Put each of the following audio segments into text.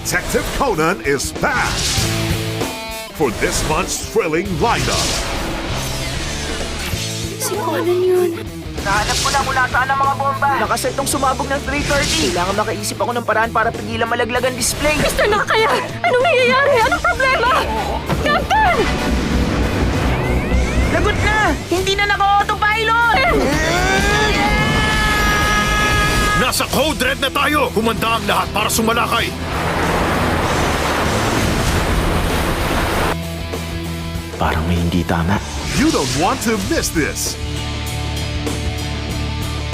Detective Conan is back for this month's thrilling lineup. Si Conan yun. Nahanap ko na mula saan ang mga bomba. Nakaset tong sumabog ng 3:30. Kailangan makaisip ako ng paraan para pigilan malaglagan display. Mister, nakakaya! Anong nangyayari? Anong problema? Captain! Lagot na! Hindi na naka-autopilot! Nasa Code Red na tayo! Humanda ang lahat para sumalakay! Parang may hindi tama. You don't want to miss this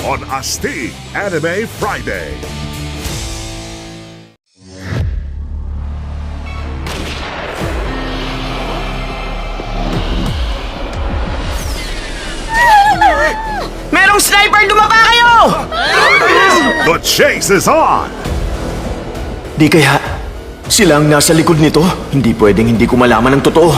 on Astig Anime Friday. Merong sniper! Dumapa kayo! The chase is on! Di kaya, sila ang nasa likod nito? Hindi pwedeng hindi ko malaman ang totoo.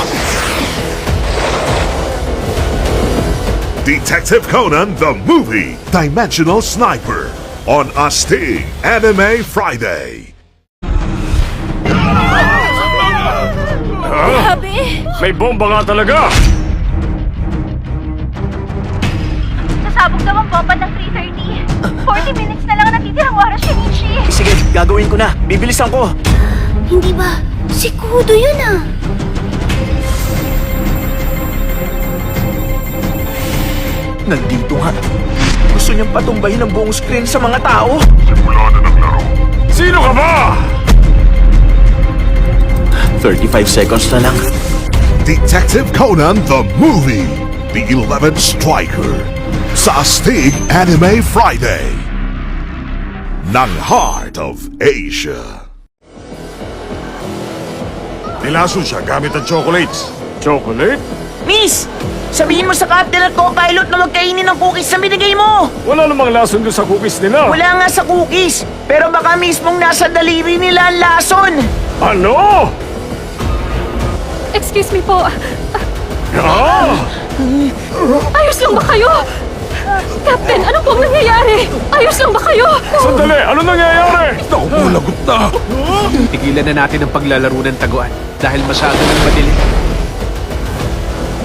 Detective Conan the Movie Dimensional Sniper on Astig Anime Friday. Grabe! May bomba nga talaga! Sasabog daw ang bomba ng 3:30. 40 minutes na lang ang natitirang oras, Shinichi. Sige, gagawin ko na. Bibilisan ko. Hindi ba? Si Kudo yun ah. Nandito nga. Gusto niyang patumbahin ang buong screen sa mga tao. Sino ka ba? 35 seconds na lang. Detective Conan the Movie The 11th Striker sa Astig Anime Friday ng Heart of Asia. Nilaso siya gamit ang chocolates. Chocolate? Miss! Sabihin mo sa captain at co-pilot na magkainin ng cookies na binigay mo! Wala namang lason doon sa cookies nila. Wala nga sa cookies, pero baka mismong nasa daliri nila ang lason! Ano? Excuse me po. Ah! Ayos lang ba kayo? Captain, ano pong nangyayari? Ayos lang ba kayo? Sandali! Ano nangyayari? Lagot na! Tigilan na natin ang paglalaro ng taguan dahil masyado nang madilim.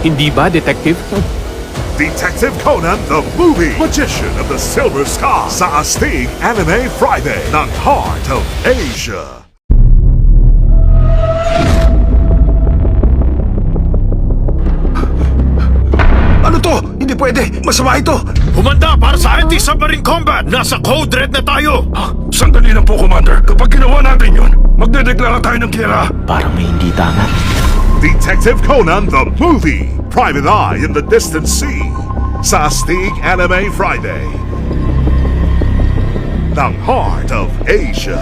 Hindi ba, Detective? Detective Conan the Movie Magician of the Silver Sky sa Astig Anime Friday ng Heart of Asia. Ano to? Hindi pwede! Masama ito! Humanda para sa anti-submarine combat! Nasa Code Red na tayo! Sandali lang po, Commander. Kapag ginawa natin yun, magdedeklara tayo ng giyera. Parang may hindi tama. Detective Conan the Movie Private Eye in the Distant Sea sa Astig Anime Friday ng Heart of Asia.